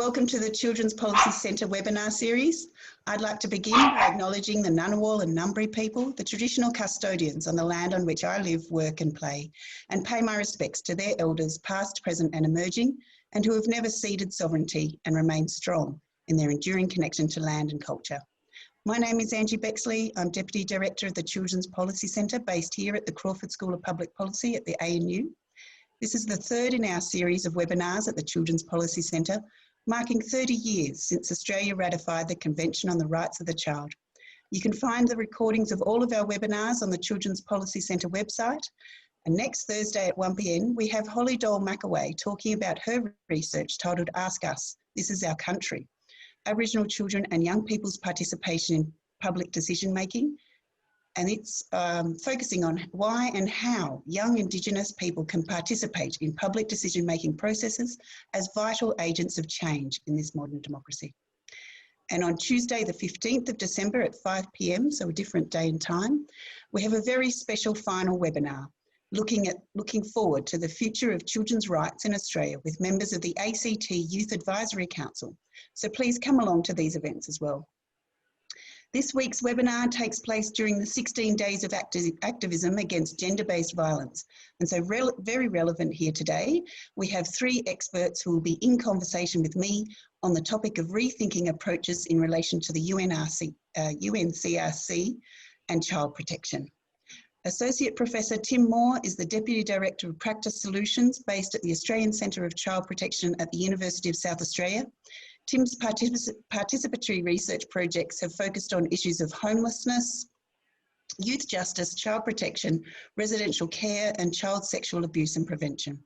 Welcome to the Children's Policy Centre webinar series. I'd like to begin by acknowledging the Ngunnawal and Ngambri people, the traditional custodians on the land on which I live, work and play, and pay my respects to their elders past, present and emerging, and who have never ceded sovereignty and remain strong in their enduring connection to land and culture. My name is Angie Bexley. I'm Deputy Director of the Children's Policy Centre based here at the Crawford School of Public Policy at the ANU. This is the third in our series of webinars at the Children's Policy Centre, marking 30 years since Australia ratified the Convention on the Rights of the Child. You can find the recordings of all of our webinars on the Children's Policy Centre website. And next Thursday at 1 p.m, we have Holly Dole-McAway talking about her research titled Ask Us, This is Our Country, Aboriginal Children and Young People's Participation in Public Decision Making. And it's focusing on why and how young Indigenous people can participate in public decision-making processes as vital agents of change in this modern democracy. And on Tuesday, the 15th of December at 5 p.m, so a different day and time, we have a very special final webinar looking forward to the future of children's rights in Australia with members of the ACT Youth Advisory Council. So please come along to these events as well. This week's webinar takes place during the 16 days of activism against gender-based violence. And so very relevant here today, we have three experts who will be in conversation with me on the topic of rethinking approaches in relation to the UNCRC and child protection. Associate Professor Tim Moore is the Deputy Director of Practice Solutions based at the Australian Centre of Child Protection at the University of South Australia. Tim's participatory research projects have focused on issues of homelessness, youth justice, child protection, residential care and child sexual abuse and prevention.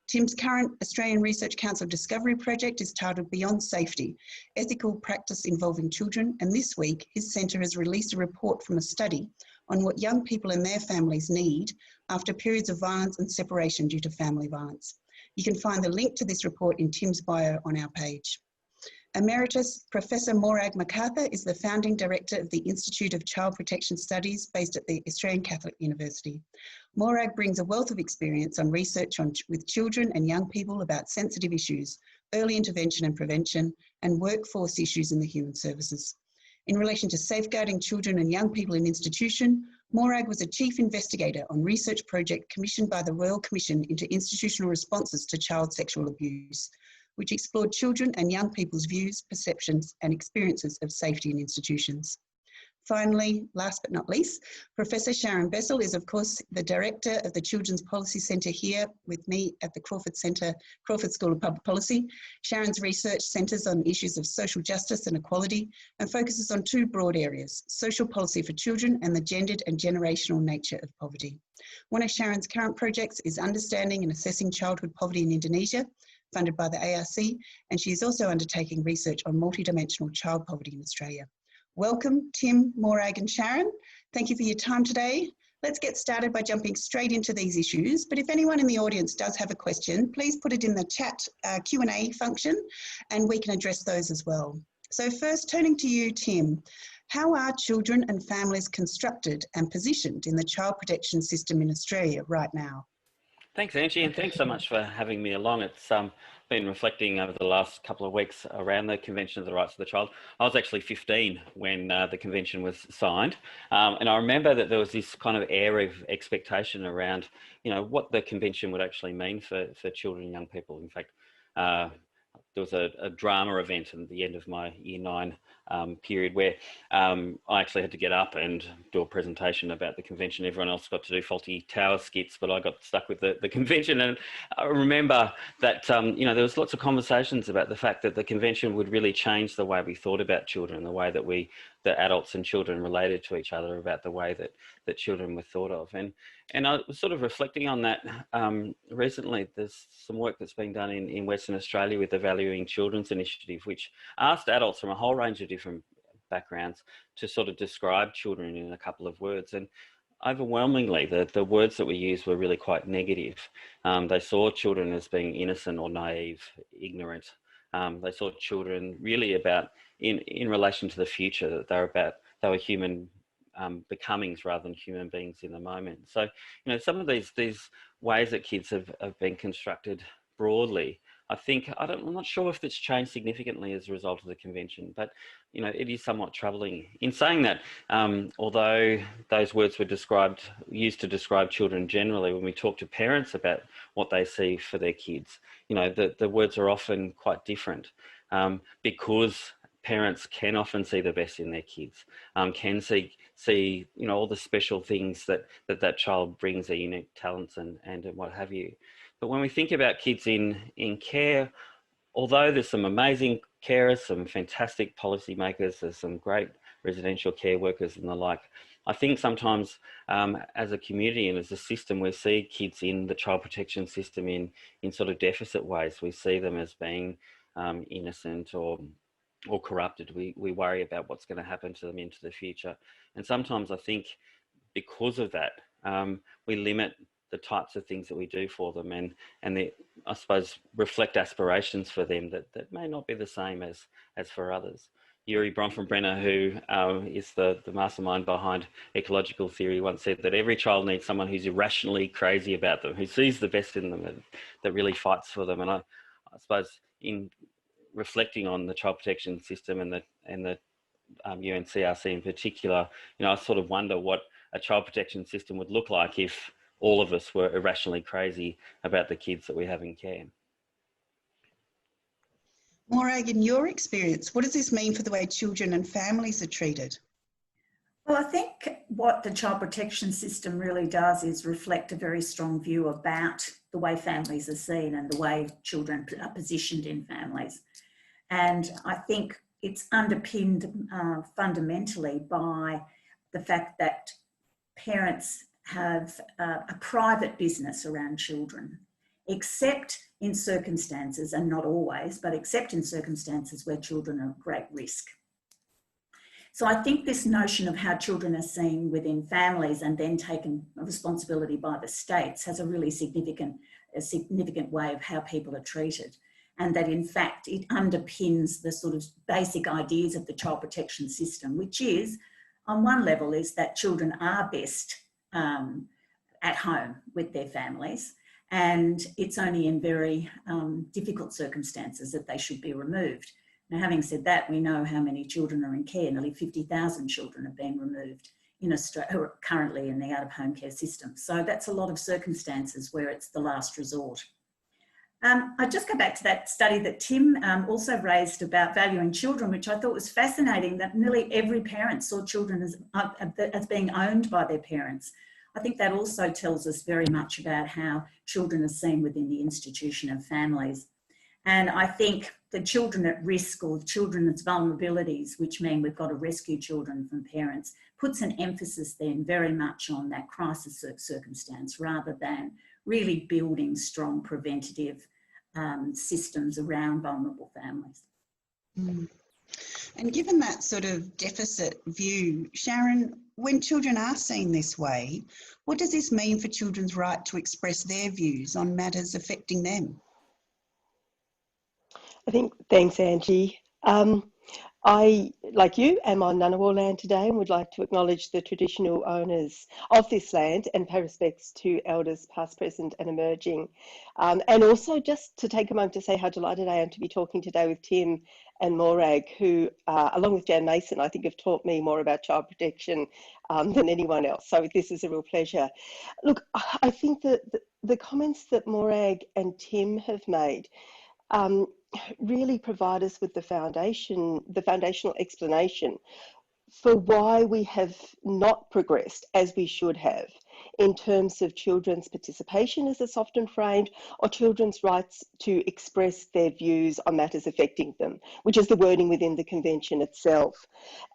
Tim's current Australian Research Council Discovery project is titled Beyond Safety, Ethical Practice Involving Children, and this week his centre has released a report from a study on what young people and their families need after periods of violence and separation due to family violence. You can find the link to this report in Tim's bio on our page. Emeritus Professor Morag Macarthur is the founding director of the Institute of Child Protection Studies based at the Australian Catholic University. Morag brings a wealth of experience on research with children and young people about sensitive issues, early intervention and prevention, and workforce issues in the human services. In relation to safeguarding children and young people in institution, Morag was a chief investigator on research project commissioned by the Royal Commission into Institutional Responses to Child Sexual Abuse, which explored children and young people's views, perceptions and experiences of safety in institutions. Finally, last but not least, Professor Sharon Bessell is of course the Director of the Children's Policy Centre here with me at the Crawford School of Public Policy. Sharon's research centres on issues of social justice and equality and focuses on two broad areas, social policy for children and the gendered and generational nature of poverty. One of Sharon's current projects is Understanding and Assessing Childhood Poverty in Indonesia, funded by the ARC, and she is also undertaking research on multidimensional child poverty in Australia. Welcome, Tim, Morag and Sharon. Thank you for your time today. Let's get started by jumping straight into these issues, but if anyone in the audience does have a question, please put it in the chat Q&A function and we can address those as well. So first, turning to you, Tim, how are children and families constructed and positioned in the child protection system in Australia right now? Thanks, Angie, and thanks so much for having me along. It's been reflecting over the last couple of weeks around the Convention of the Rights of the Child. I was actually 15 when the convention was signed, and I remember that there was this kind of air of expectation around, what the convention would actually mean for children and young people. In fact, there was a drama event at the end of my Year 9 period where I actually had to get up and do a presentation about the convention. Everyone else got to do faulty tower skits, but I got stuck with the convention. And I remember that, there was lots of conversations about the fact that the convention would really change the way we thought about children, the way that that adults and children related to each other, about the way that children were thought of. And I was sort of reflecting on that recently. There's some work that's been done in Western Australia with the Valuing Children's Initiative, which asked adults from a whole range of different backgrounds to sort of describe children in a couple of words. And overwhelmingly, the words that we used were really quite negative. They saw children as being innocent or naive, ignorant. They saw children really about in relation to the future, that they were human becomings rather than human beings in the moment. So, some of these ways that kids have been constructed broadly, I think, I'm not sure if it's changed significantly as a result of the convention, but it is somewhat troubling. In saying that, although those words were used to describe children generally, when we talk to parents about what they see for their kids, the words are often quite different, because parents can often see the best in their kids, can see all the special things that child brings, their unique talents and what have you. But when we think about kids in care, although there's some amazing carers, some fantastic policymakers, there's some great residential care workers and the like, I think sometimes as a community and as a system, we see kids in the child protection system in sort of deficit ways. We see them as being innocent or corrupted. We worry about what's going to happen to them into the future. And sometimes I think because of that, we limit the types of things that we do for them and they, I suppose, reflect aspirations for them that may not be the same as for others. Yuri Bronfenbrenner, who is the mastermind behind ecological theory, once said that every child needs someone who's irrationally crazy about them, who sees the best in them and that really fights for them. And I suppose in reflecting on the child protection system and the UNCRC in particular, I sort of wonder what a child protection system would look like if all of us were irrationally crazy about the kids that we have in care. Morag, in your experience, what does this mean for the way children and families are treated? Well, I think what the child protection system really does is reflect a very strong view about the way families are seen and the way children are positioned in families. And I think it's underpinned fundamentally by the fact that parents have a private business around children, except in circumstances, and not always, but except in circumstances where children are at great risk. So I think this notion of how children are seen within families and then taken responsibility by the states has a really significant way of how people are treated. And that in fact, it underpins the sort of basic ideas of the child protection system, which is, on one level, is that children are best at home with their families. And it's only in very difficult circumstances that they should be removed. Now, having said that, we know how many children are in care. Nearly 50,000 children have been removed in Australia currently in the out-of-home care system. So that's a lot of circumstances where it's the last resort. I just go back to that study that Tim also raised about valuing children, which I thought was fascinating, that nearly every parent saw children as being owned by their parents. I think that also tells us very much about how children are seen within the institution of families. And I think the children at risk or children's vulnerabilities, which mean we've got to rescue children from parents, puts an emphasis then very much on that crisis circumstance rather than really building strong preventative systems around vulnerable families. Mm. And given that sort of deficit view, Sharon, when children are seen this way, what does this mean for children's right to express their views on matters affecting them? Thanks, Angie. I, like you, am on Ngunnawal land today and would like to acknowledge the traditional owners of this land and pay respects to elders past, present and emerging. And also just to take a moment to say how delighted I am to be talking today with Tim and Morag, who, along with Jan Mason, I think have taught me more about child protection than anyone else. So this is a real pleasure. Look, I think that the comments that Morag and Tim have made really provide us with the foundational explanation for why we have not progressed as we should have in terms of children's participation, as it's often framed, or children's rights to express their views on matters affecting them, which is the wording within the convention itself.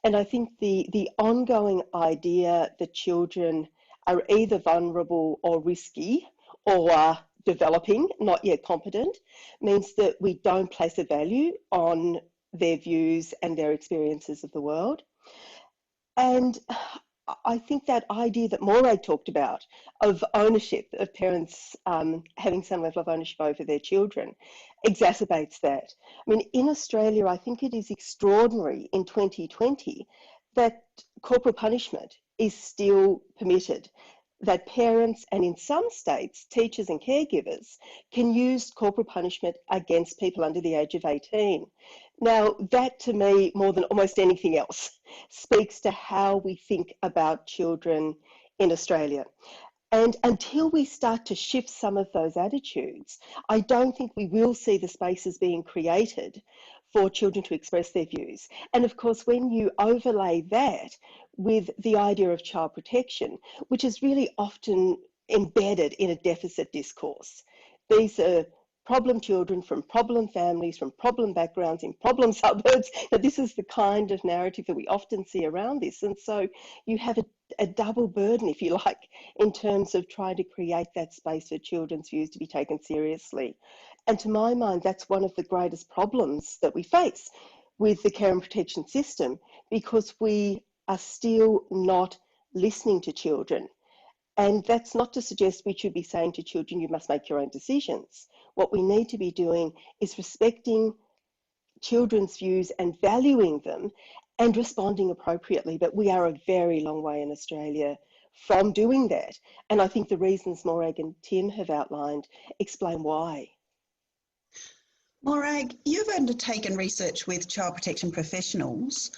And I think the ongoing idea that children are either vulnerable or risky or developing, not yet competent, means that we don't place a value on their views and their experiences of the world. And I think that idea that Morag talked about of ownership, of parents having some level of ownership over their children, exacerbates that. I mean, in Australia, I think it is extraordinary in 2020 that corporal punishment is still permitted. that parents and in some states, teachers and caregivers can use corporal punishment against people under the age of 18. Now, that to me, more than almost anything else, speaks to how we think about children in Australia. And until we start to shift some of those attitudes, I don't think we will see the spaces being created for children to express their views. And of course, when you overlay that with the idea of child protection, which is really often embedded in a deficit discourse, these are problem children from problem families, from problem backgrounds, in problem suburbs. Now, this is the kind of narrative that we often see around this. And so you have a double burden, if you like, in terms of trying to create that space for children's views to be taken seriously. And to my mind, that's one of the greatest problems that we face with the care and protection system, because we are still not listening to children. And that's not to suggest we should be saying to children, you must make your own decisions. What we need to be doing is respecting children's views and valuing them and responding appropriately. But we are a very long way in Australia from doing that. And I think the reasons Morag and Tim have outlined explain why. Morag, you've undertaken research with child protection professionals.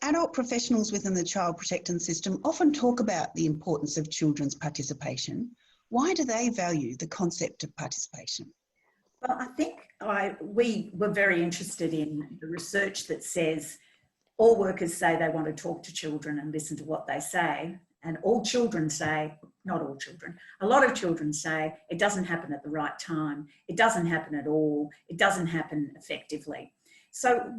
Adult professionals within the child protection system often talk about the importance of children's participation. Why do they value the concept of participation? Well, I think we were very interested in the research that says all workers say they want to talk to children and listen to what they say, and all children say, not all children, a lot of children say it doesn't happen at the right time, it doesn't happen at all, it doesn't happen effectively. So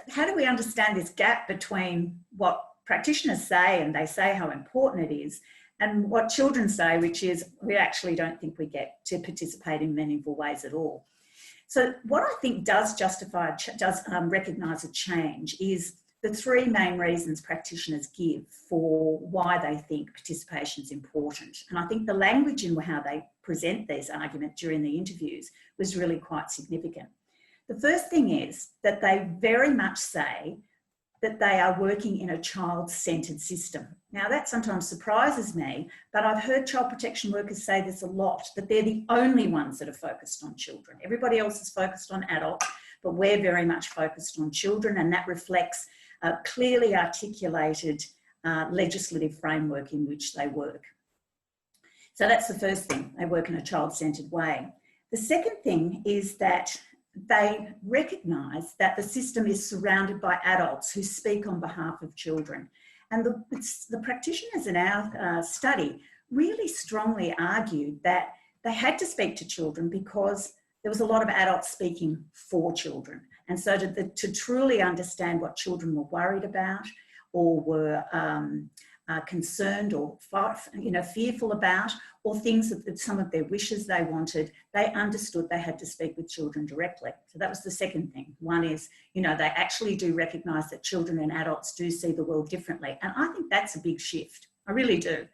how do we understand this gap between what practitioners say, and they say how important it is, and what children say, which is we actually don't think we get to participate in meaningful ways at all? So what I think does recognise a change is the three main reasons practitioners give for why they think participation is important. And I think the language in how they present these arguments during the interviews was really quite significant. The first thing is that they very much say that they are working in a child-centred system. Now, that sometimes surprises me, but I've heard child protection workers say this a lot, that they're the only ones that are focused on children. Everybody else is focused on adults, but we're very much focused on children, and that reflects a clearly articulated legislative framework in which they work. So that's the first thing, they work in a child-centred way. The second thing is that they recognise that the system is surrounded by adults who speak on behalf of children. And the practitioners in our study really strongly argued that they had to speak to children because there was a lot of adults speaking for children. And so to truly understand what children were worried about or were concerned or fearful about, or things that some of their wishes they wanted, they understood they had to speak with children directly. So that was the second thing. One is, they actually do recognise that children and adults do see the world differently. And I think that's a big shift. I really do.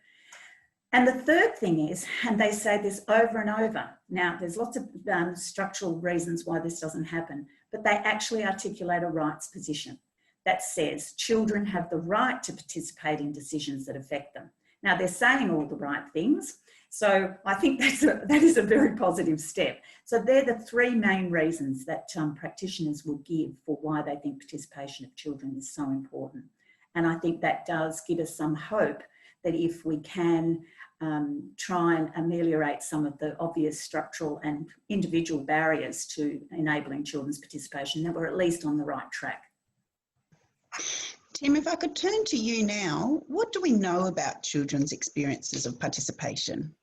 And the third thing is, and they say this over and over, now there's lots of structural reasons why this doesn't happen, but they actually articulate a rights position that says children have the right to participate in decisions that affect them. Now, they're saying all the right things, so I think that is a very positive step. So they're the three main reasons that practitioners will give for why they think participation of children is so important. And I think that does give us some hope that if we can try and ameliorate some of the obvious structural and individual barriers to enabling children's participation, that we're at least on the right track. Tim, if I could turn to you now, what do we know about children's experiences of participation?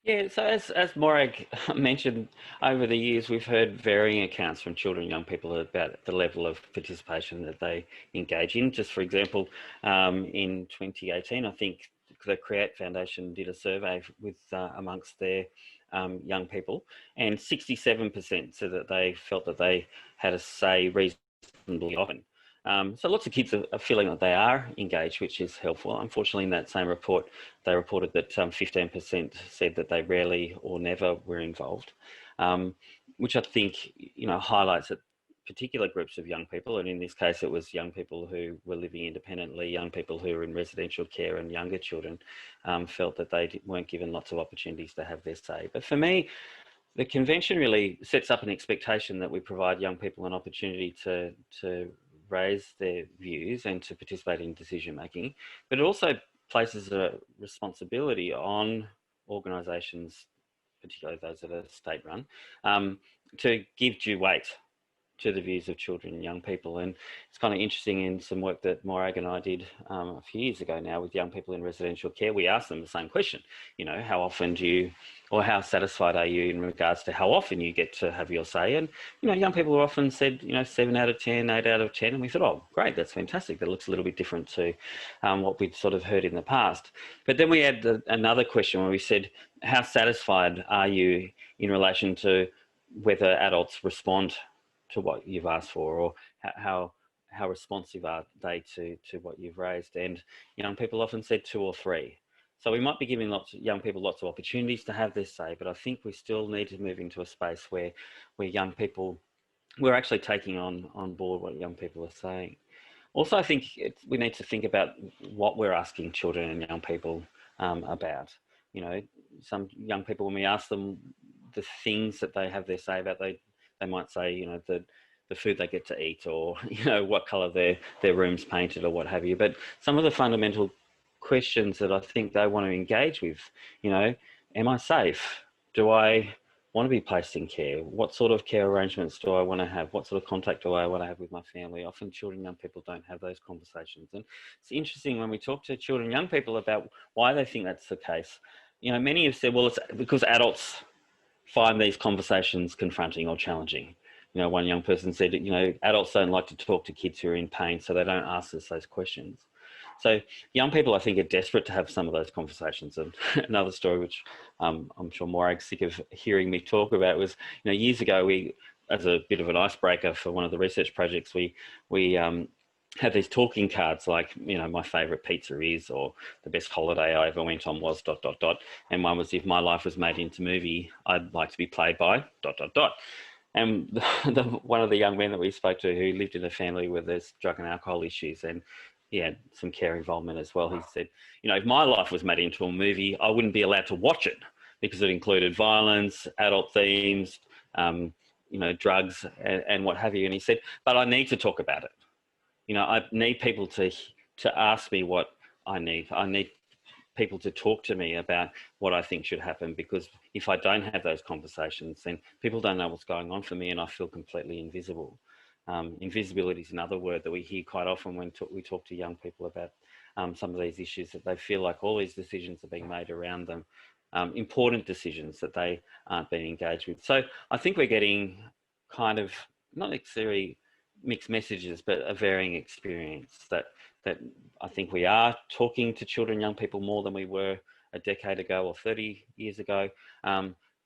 Yeah, so as Morag mentioned, over the years we've heard varying accounts from children and young people about the level of participation that they engage in. Just for example, in 2018, I think the Create Foundation did a survey with amongst their young people, and 67% said that they felt that they had a say reasonably often. So lots of kids are feeling that they are engaged, which is helpful. Unfortunately, in that same report, they reported that 15% said that they rarely or never were involved, which I think highlights that particular groups of young people, and in this case it was young people who were living independently, young people who were in residential care, and younger children, felt that they weren't given lots of opportunities to have their say. But for me, the convention really sets up an expectation that we provide young people an opportunity to raise their views and to participate in decision making, but it also places a responsibility on organisations, particularly those that are state run, to give due weight to the views of children and young people. And it's kind of interesting, in some work that Morag and I did a few years ago now with young people in residential care, we asked them the same question, you know, how often do you, or how satisfied are you in regards to how often you get to have your say? And, you know, young people often said, you know, 7 out of 10, 8 out of 10. And we thought, oh, great, that's fantastic. That looks a little bit different to what we'd sort of heard in the past. But then we had another question where we said, how satisfied are you in relation to whether adults respond to what you've asked for, or how responsive are they to what you've raised? And young people often said 2 or 3. So we might be giving young people lots of opportunities to have their say, but I think we still need to move into a space where young people, we're actually taking on board what young people are saying. Also, I think we need to think about what we're asking children and young people about. You know, some young people, when we ask them the things that they have their say about, they might say, you know, the food they get to eat, or, you know, what colour their room's painted, or what have you. But some of the fundamental questions that I think they want to engage with, you know, am I safe? Do I want to be placed in care? What sort of care arrangements do I want to have? What sort of contact do I want to have with my family? Often children and young people don't have those conversations. And it's interesting when we talk to children and young people about why they think that's the case. You know, many have said, well, it's because adults find these conversations confronting or challenging. You know, one young person said, you know, adults don't like to talk to kids who are in pain, so they don't ask us those questions. So young people, I think, are desperate to have some of those conversations. And another story, which I'm sure Morag's sick of hearing me talk about, was, you know, years ago, we, as a bit of an icebreaker for one of the research projects, we had these talking cards like, you know, my favourite pizza is, or the best holiday I ever went on was ... And one was, if my life was made into movie, I'd like to be played by ... And one of the young men that we spoke to, who lived in a family where there's drug and alcohol issues, and he had some care involvement as well, he said, you know, if my life was made into a movie, I wouldn't be allowed to watch it because it included violence, adult themes, you know, drugs and what have you. And he said, but I need to talk about it. You know, I need people to ask me what I need. I need people to talk to me about what I think should happen, because if I don't have those conversations, then people don't know what's going on for me, and I feel completely invisible. Invisibility is another word that we hear quite often when we talk to young people about some of these issues, that they feel like all these decisions are being made around them, important decisions that they aren't being engaged with. So I think we're getting kind of, not necessarily mixed messages, but a varying experience, that I think we are talking to children and young people more than we were a decade ago or 30 years ago.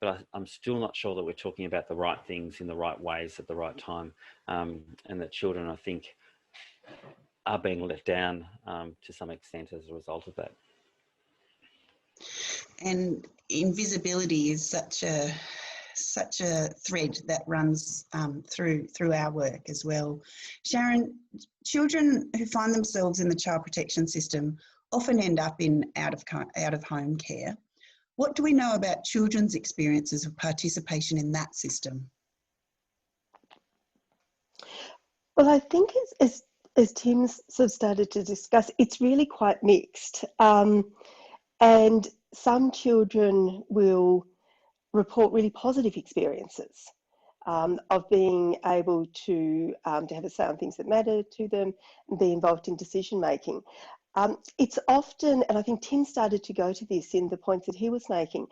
But I'm still not sure that we're talking about the right things in the right ways at the right time. And that children, I think, are being let down to some extent as a result of that. And invisibility is such a thread that runs through our work as well. Sharon, children who find themselves in the child protection system often end up in out of home care. What do we know about children's experiences of participation in that system? Well, I think as Tim's sort of started to discuss, it's really quite mixed. And some children will report really positive experiences of being able to have a say on things that matter to them and be involved in decision making. It's often, and I think Tim started to go to this in the points that he was making,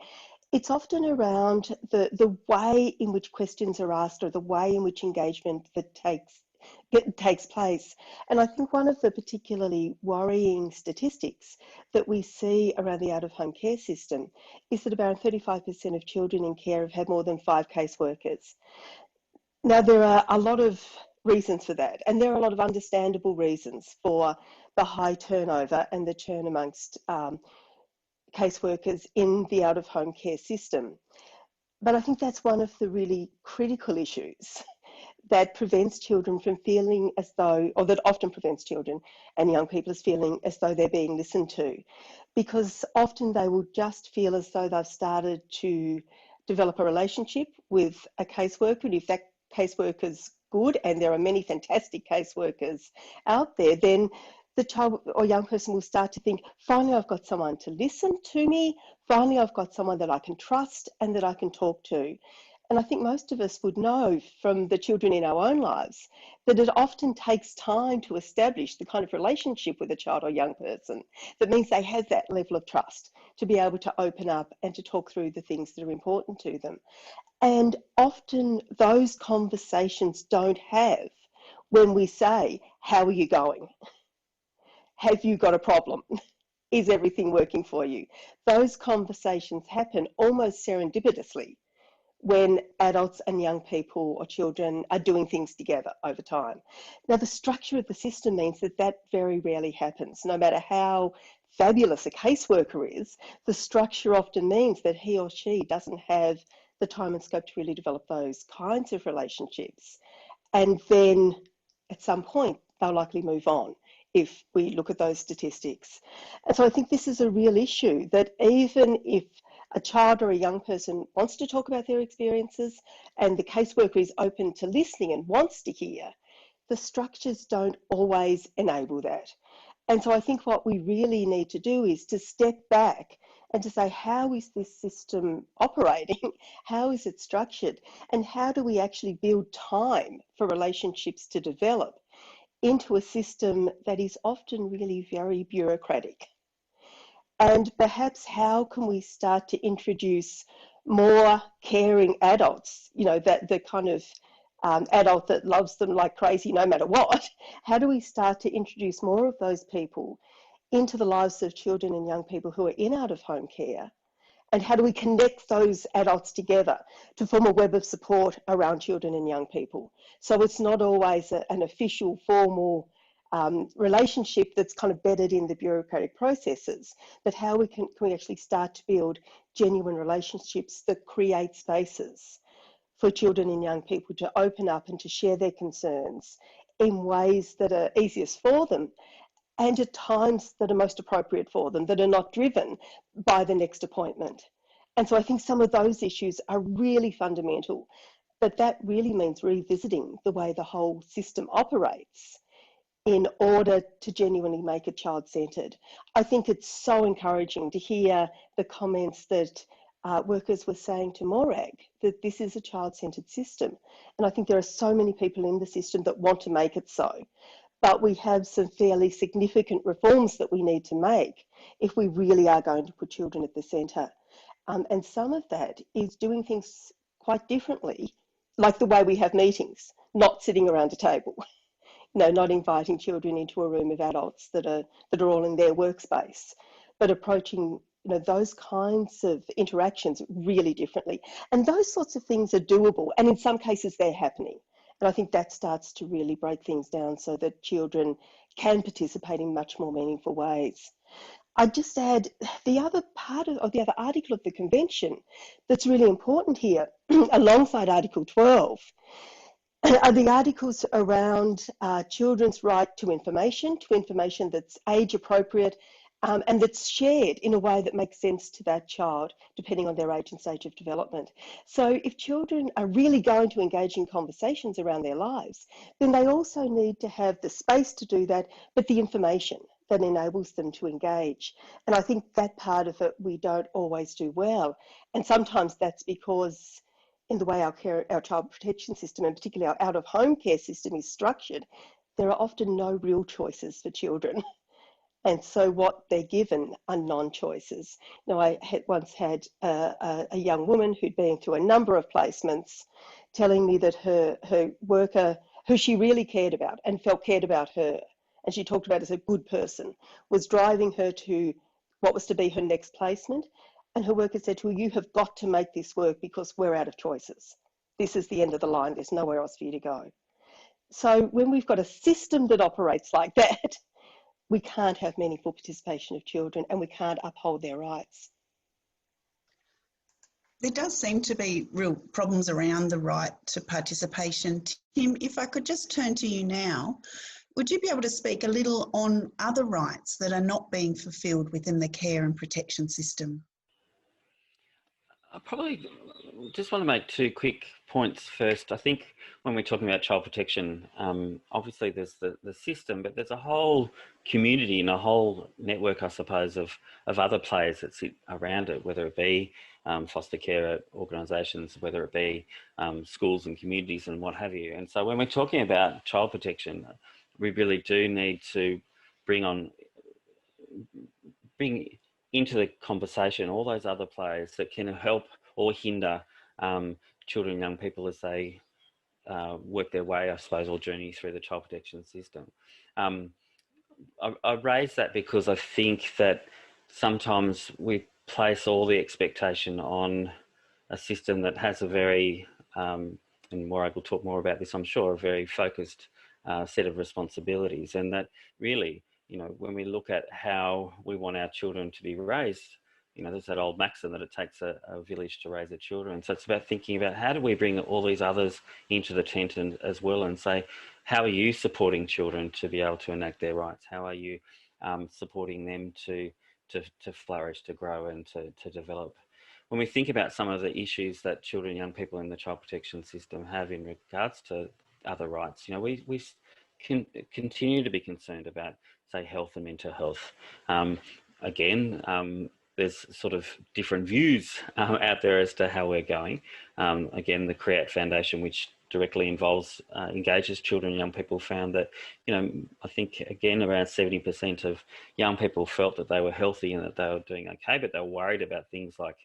it's often around the way in which questions are asked, or the way in which engagement that takes place. And I think one of the particularly worrying statistics that we see around the out-of-home care system is that about 35% of children in care have had more than 5 caseworkers. Now, there are a lot of reasons for that, and there are a lot of understandable reasons for the high turnover and the churn amongst caseworkers in the out-of-home care system. But I think that's one of the really critical issues that prevents children from feeling as though, or that often prevents children and young people as feeling as though they're being listened to, because often they will just feel as though they've started to develop a relationship with a caseworker, and if that caseworker's good, and there are many fantastic caseworkers out there, then the child or young person will start to think, finally I've got someone to listen to me, finally I've got someone that I can trust and that I can talk to. And I think most of us would know from the children in our own lives that it often takes time to establish the kind of relationship with a child or young person that means they have that level of trust to be able to open up and to talk through the things that are important to them. And often those conversations don't have when we say, how are you going? Have you got a problem? Is everything working for you? Those conversations happen almost serendipitously when adults and young people or children are doing things together over time. Now, the structure of the system means that that very rarely happens. No matter how fabulous a caseworker is, the structure often means that he or she doesn't have the time and scope to really develop those kinds of relationships. And then at some point, they'll likely move on if we look at those statistics. And so I think this is a real issue, that even if a child or a young person wants to talk about their experiences and the caseworker is open to listening and wants to hear, the structures don't always enable that. And so I think what we really need to do is to step back and to say, how is this system operating? How is it structured? And how do we actually build time for relationships to develop into a system that is often really very bureaucratic? And perhaps how can we start to introduce more caring adults, you know, that the kind of adult that loves them like crazy no matter what? How do we start to introduce more of those people into the lives of children and young people who are in out-of-home care? And how do we connect those adults together to form a web of support around children and young people? So it's not always an official, formal relationship that's kind of bedded in the bureaucratic processes, but how can we actually start to build genuine relationships that create spaces for children and young people to open up and to share their concerns in ways that are easiest for them, and at times that are most appropriate for them, that are not driven by the next appointment. And so I think some of those issues are really fundamental, but that really means revisiting the way the whole system operates in order to genuinely make it child-centred. I think it's so encouraging to hear the comments that workers were saying to Morag, that this is a child-centred system. And I think there are so many people in the system that want to make it so. But we have some fairly significant reforms that we need to make if we really are going to put children at the centre. And some of that is doing things quite differently, like the way we have meetings, not sitting around a table. No, not inviting children into a room of adults that are all in their workspace, but approaching, you know, those kinds of interactions really differently. And those sorts of things are doable, and in some cases they're happening. And I think that starts to really break things down so that children can participate in much more meaningful ways. I'd just add the other part of the other article of the convention that's really important here, alongside Article 12, are the articles around children's right to information that's age appropriate and that's shared in a way that makes sense to that child, depending on their age and stage of development. So if children are really going to engage in conversations around their lives, then they also need to have the space to do that, but the information that enables them to engage. And I think that part of it we don't always do well. And sometimes that's because in the way our child protection system, and particularly our out-of-home care system, is structured, there are often no real choices for children. And so what they're given are non-choices. Now, I once had a young woman who'd been through a number of placements telling me that her worker, who she really cared about and felt cared about her, and she talked about as a good person, was driving her to what was to be her next placement. And her worker said to her, "You have got to make this work because we're out of choices. This is the end of the line. There's nowhere else for you to go." So when we've got a system that operates like that, we can't have meaningful participation of children and we can't uphold their rights. There does seem to be real problems around the right to participation. Tim, if I could just turn to you now, would you be able to speak a little on other rights that are not being fulfilled within the care and protection system? I probably just want to make two quick points first. I think when we're talking about child protection, obviously there's the system, but there's a whole community and a whole network, I suppose, of other players that sit around it, whether it be foster care organisations, whether it be schools and communities and what have you. And so when we're talking about child protection, we really do need to bring into the conversation all those other players that can help or hinder children and young people as they work their way, I suppose, or journey through the child protection system. I raise that because I think that sometimes we place all the expectation on a system that has a very, and Morag will talk more about this, I'm sure, a very focused set of responsibilities, and that really, you know, when we look at how we want our children to be raised, you know, there's that old maxim that it takes a village to raise a children. So it's about thinking about how do we bring all these others into the tent and as well, and say, how are you supporting children to be able to enact their rights? How are you supporting them to flourish, to grow and to develop? When we think about some of the issues that children and young people in the child protection system have in regards to other rights, you know, we can continue to be concerned about, say, health and mental health. There's sort of different views out there as to how we're going. Again, the Create Foundation, which directly engages children and young people, found that, you know, I think again around 70% of young people felt that they were healthy and that they were doing okay, but they were worried about things like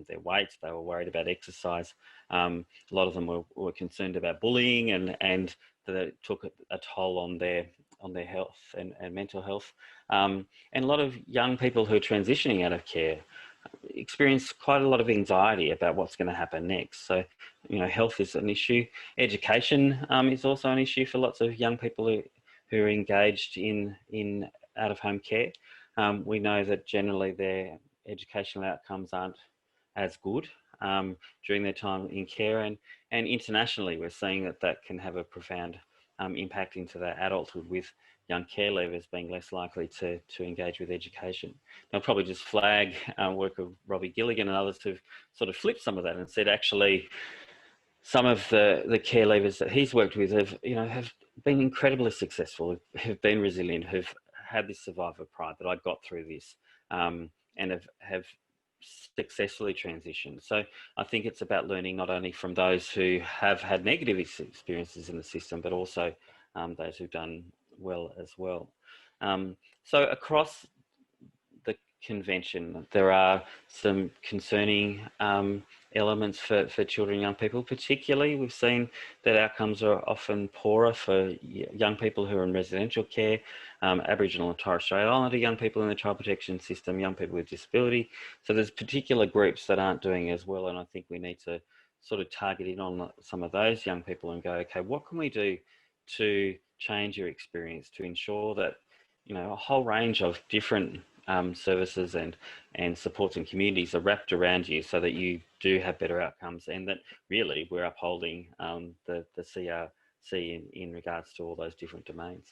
their weight. They were worried about exercise. A lot of them were concerned about bullying and that it took a toll on their health and mental health. And a lot of young people who are transitioning out of care experience quite a lot of anxiety about what's going to happen next. So, you know, health is an issue. Education is also an issue for lots of young people who are engaged in out-of-home care. We know that generally their educational outcomes aren't as good during their time in care, and internationally we're seeing that can have a profound impact into their adulthood, with young care leavers being less likely to engage with education. I'll probably just flag work of Robbie Gilligan and others who've sort of flipped some of that and said, actually, some of the care leavers that he's worked with have been incredibly successful, have been resilient, have had this survivor pride that I got through this, and have successfully transitioned. So I think it's about learning not only from those who have had negative experiences in the system, but also those who've done well as well. So across the convention, there are some concerning elements for children and young people. Particularly, we've seen that outcomes are often poorer for young people who are in residential care, Aboriginal and Torres Strait Islander young people in the child protection system, young people with disability. So there's particular groups that aren't doing as well, and I think we need to sort of target in on some of those young people and go, okay, what can we do to change your experience, to ensure that, you know, a whole range of different services and supports and communities are wrapped around you so that you do have better outcomes, and that really we're upholding the CRC in regards to all those different domains.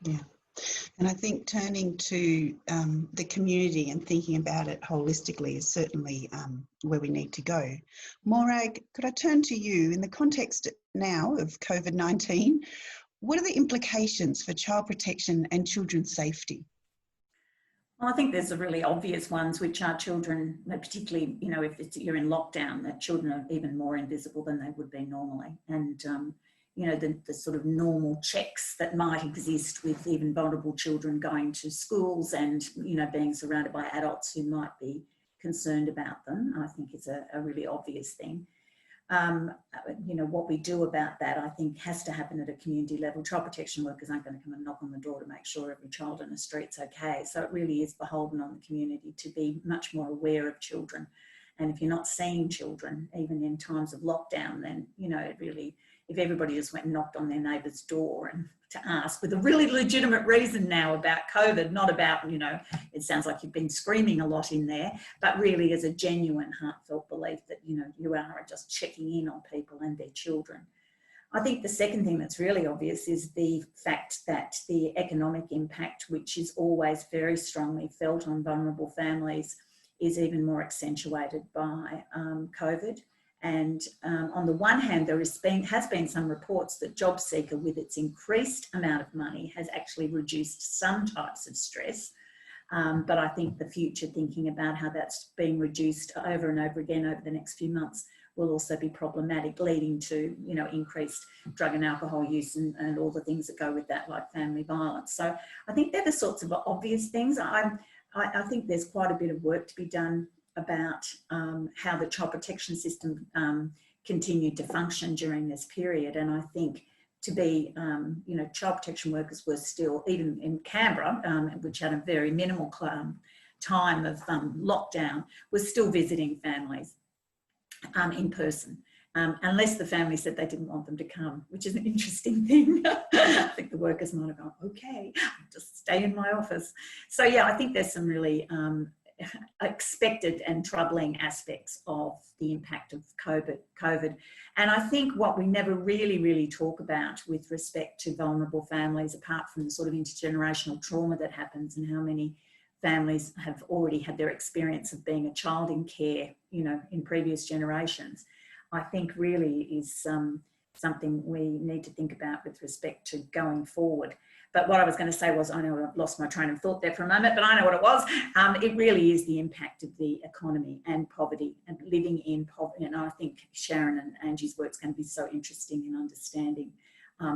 Yeah, and I think turning to the community and thinking about it holistically is certainly where we need to go. Morag, could I turn to you in the context now of COVID-19? What are the implications for child protection and children's safety? Well, I think there's the really obvious ones, which are children, particularly, you know, if you're in lockdown, that children are even more invisible than they would be normally. And, you know, the sort of normal checks that might exist with even vulnerable children going to schools and, you know, being surrounded by adults who might be concerned about them, I think is a really obvious thing. You know, what we do about that, I think, has to happen at a community level. Child protection workers aren't going to come and knock on the door to make sure every child in the street's okay. So it really is beholden on the community to be much more aware of children. And if you're not seeing children, even in times of lockdown, then, you know, it really if everybody just went and knocked on their neighbour's door and to ask with a really legitimate reason now about COVID, not about, you know, it sounds like you've been screaming a lot in there, but really as a genuine heartfelt belief that, you know, you are just checking in on people and their children. I think the second thing that's really obvious is the fact that the economic impact, which is always very strongly felt on vulnerable families, is even more accentuated by COVID. And on the one hand, there has been some reports that JobSeeker, with its increased amount of money, has actually reduced some types of stress. But I think the future thinking about how that's being reduced over and over again over the next few months will also be problematic, leading to, you know, increased drug and alcohol use and all the things that go with that, like family violence. So I think they're the sorts of obvious things. I think there's quite a bit of work to be done about how the child protection system continued to function during this period. And I think to be, you know, child protection workers were still, even in Canberra, which had a very minimal time of lockdown, was still visiting families in person, unless the family said they didn't want them to come, which is an interesting thing. I think the workers might have gone, okay, I'll just stay in my office. So yeah, I think there's some really expected and troubling aspects of the impact of COVID. And I think what we never really talk about with respect to vulnerable families, apart from the sort of intergenerational trauma that happens and how many families have already had their experience of being a child in care, you know, in previous generations, I think really is something we need to think about with respect to going forward. But what I was going to say was, I know I've lost my train of thought there for a moment, but I know what it was. It really is the impact of the economy and poverty and living in poverty. And I think Sharon and Angie's work is going to be so interesting in understanding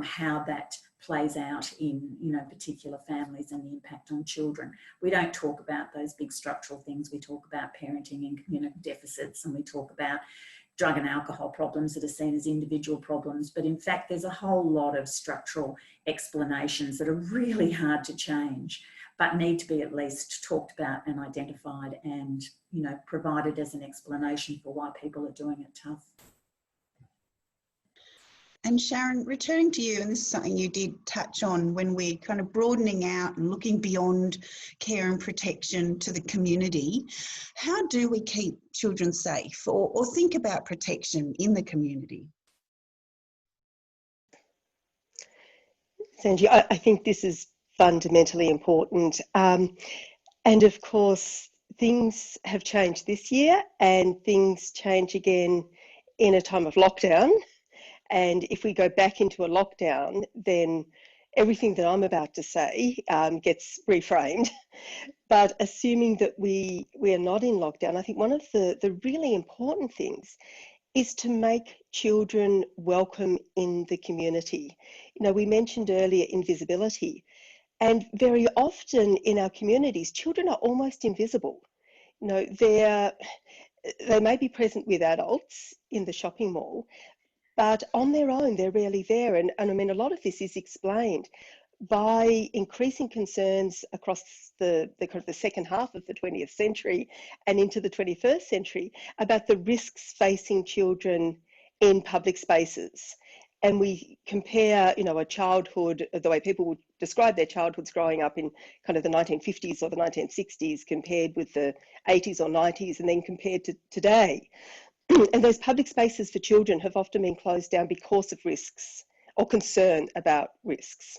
how that plays out in, you know, particular families and the impact on children. We don't talk about those big structural things. We talk about parenting and community deficits, and we talk about drug and alcohol problems that are seen as individual problems. But in fact, there's a whole lot of structural explanations that are really hard to change, but need to be at least talked about and identified and, you know, provided as an explanation for why people are doing it tough. And Sharon, returning to you, and this is something you did touch on when we're kind of broadening out and looking beyond care and protection to the community, how do we keep children safe or think about protection in the community? Sanji, I think this is fundamentally important. And of course, things have changed this year and things change again in a time of lockdown. And if we go back into a lockdown, then everything that I'm about to say gets reframed. But assuming that we are not in lockdown, I think one of the really important things is to make children welcome in the community. You know, we mentioned earlier invisibility, and very often in our communities, children are almost invisible. You know, they may be present with adults in the shopping mall, but on their own, they're rarely there. And I mean, a lot of this is explained by increasing concerns across the kind of the second half of the 20th century and into the 21st century about the risks facing children in public spaces. And we compare, you know, a childhood, the way people would describe their childhoods growing up in kind of the 1950s or the 1960s compared with the 80s or 90s, and then compared to today. And those public spaces for children have often been closed down because of risks or concern about risks.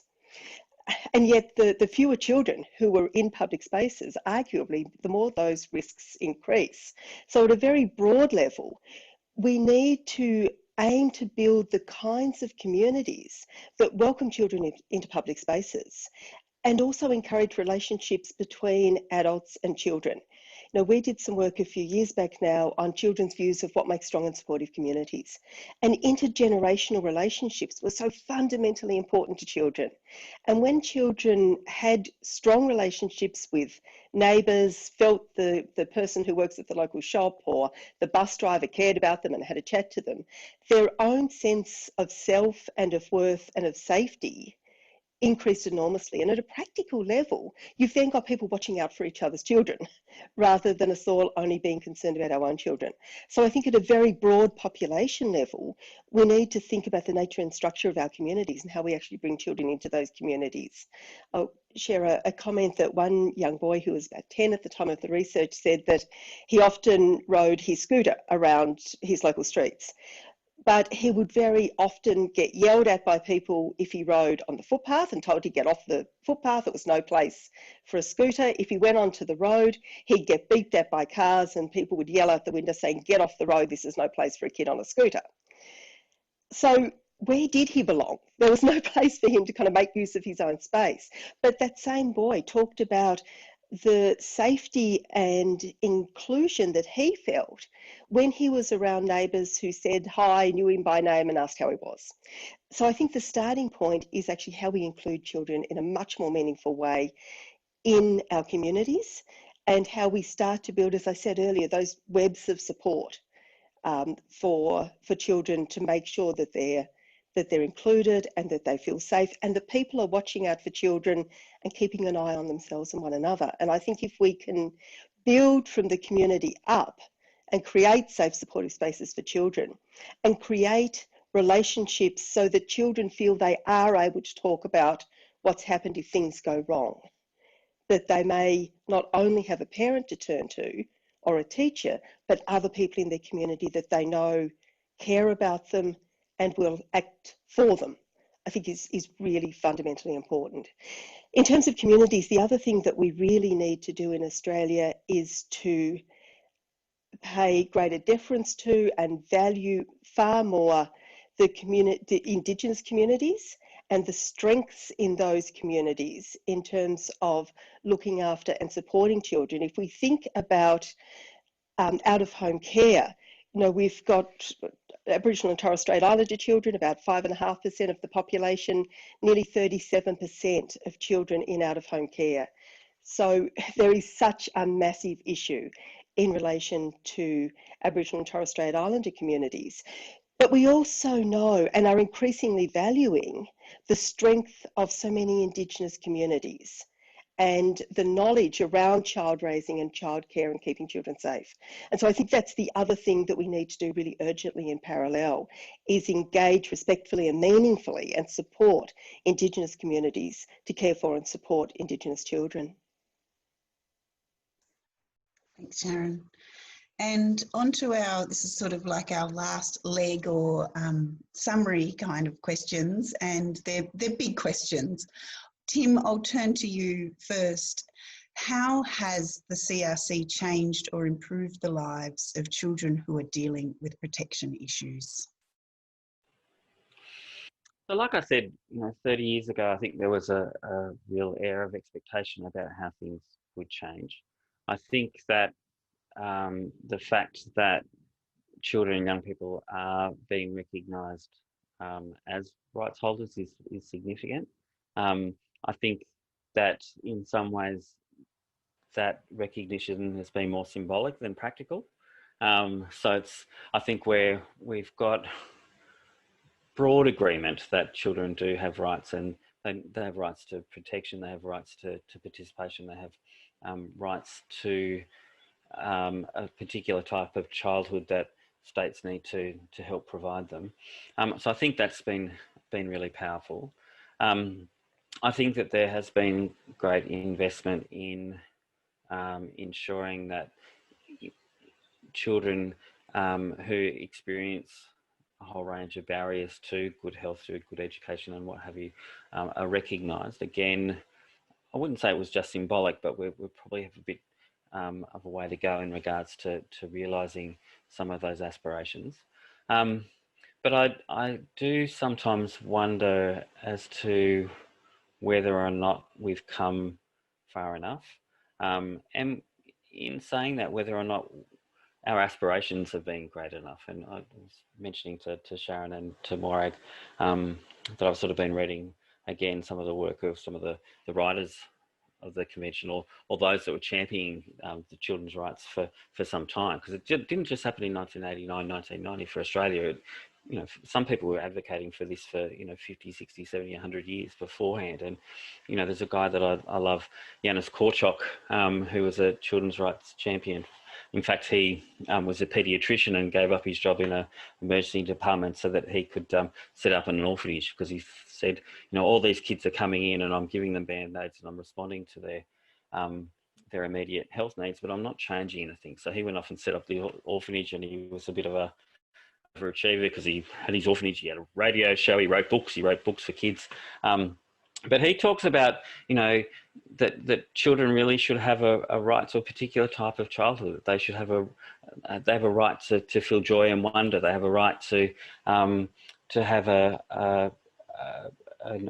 And yet the fewer children who were in public spaces, arguably, the more those risks increase. So at a very broad level, we need to aim to build the kinds of communities that welcome children into public spaces and also encourage relationships between adults and children. Now, we did some work a few years back now on children's views of what makes strong and supportive communities. And intergenerational relationships were so fundamentally important to children. And when children had strong relationships with neighbours, felt the person who works at the local shop or the bus driver cared about them and had a chat to them, their own sense of self and of worth and of safety increased enormously. And at a practical level, you've then got people watching out for each other's children rather than us all only being concerned about our own children. So I think at a very broad population level, we need to think about the nature and structure of our communities and how we actually bring children into those communities. I'll share a comment that one young boy who was about 10 at the time of the research said that he often rode his scooter around his local streets, but he would very often get yelled at by people if he rode on the footpath and told to get off the footpath. It was no place for a scooter. If he went onto the road, he'd get beeped at by cars and people would yell out the window saying, "Get off the road, this is no place for a kid on a scooter." So where did he belong? There was no place for him to kind of make use of his own space. But that same boy talked about the safety and inclusion that he felt when he was around neighbours who said hi, knew him by name and asked how he was. So I think the starting point is actually how we include children in a much more meaningful way in our communities, and how we start to build, as I said earlier, those webs of support for children to make sure that they're included and that they feel safe, and that people are watching out for children and keeping an eye on themselves and one another. And I think if we can build from the community up and create safe, supportive spaces for children and create relationships so that children feel they are able to talk about what's happened if things go wrong, that they may not only have a parent to turn to or a teacher, but other people in their community that they know care about them and will act for them, I think is really fundamentally important. In terms of communities, the other thing that we really need to do in Australia is to pay greater deference to and value far more the Indigenous communities and the strengths in those communities in terms of looking after and supporting children. If we think about out-of-home care, you know, we've got Aboriginal and Torres Strait Islander children, about 5.5% of the population, nearly 37% of children in out-of-home care. So there is such a massive issue in relation to Aboriginal and Torres Strait Islander communities. But we also know and are increasingly valuing the strength of so many Indigenous communities and the knowledge around child raising and childcare and keeping children safe. And so I think that's the other thing that we need to do really urgently in parallel, is engage respectfully and meaningfully and support Indigenous communities to care for and support Indigenous children. Thanks, Sharon. And onto this is sort of like our last leg or summary kind of questions, and they're big questions. Tim, I'll turn to you first. How has the CRC changed or improved the lives of children who are dealing with protection issues? So like I said, 30 years ago, I think there was a real air of expectation about how things would change. I think that the fact that children and young people are being recognised as rights holders is significant. I think that in some ways that recognition has been more symbolic than practical. So I think we've got broad agreement that children do have rights, and they have rights to protection, they have rights to participation, they have rights to a particular type of childhood that states need to help provide them. So I think that's been really powerful. I think that there has been great investment in ensuring that children who experience a whole range of barriers to good health, to good education and what have you, are recognised. Again, I wouldn't say it was just symbolic, but we probably have a bit of a way to go in regards to realising some of those aspirations. But I do sometimes wonder as to whether or not we've come far enough. And in saying that, whether or not our aspirations have been great enough. And I was mentioning to Sharon and to Morag that I've sort of been reading again some of the work of some of the writers of the convention, or those that were championing the children's rights for some time, because it didn't just happen in 1989, 1990 for Australia. you know, some people were advocating for this for, you know, 50, 60, 70, 100 years beforehand. And, you know, there's a guy that I love, Janis Korczok, who was a children's rights champion. In fact, he was a paediatrician and gave up his job in an emergency department so that he could set up an orphanage, because he said, you know, all these kids are coming in and I'm giving them Band-Aids and I'm responding to their immediate health needs, but I'm not changing anything. So he went off and set up the orphanage, and he was a bit of a overachiever because he had his orphanage, he had a radio show, he wrote books for kids. But he talks about, you know, that children really should have a right to a particular type of childhood. They should have they have a right to feel joy and wonder. They have a right to have an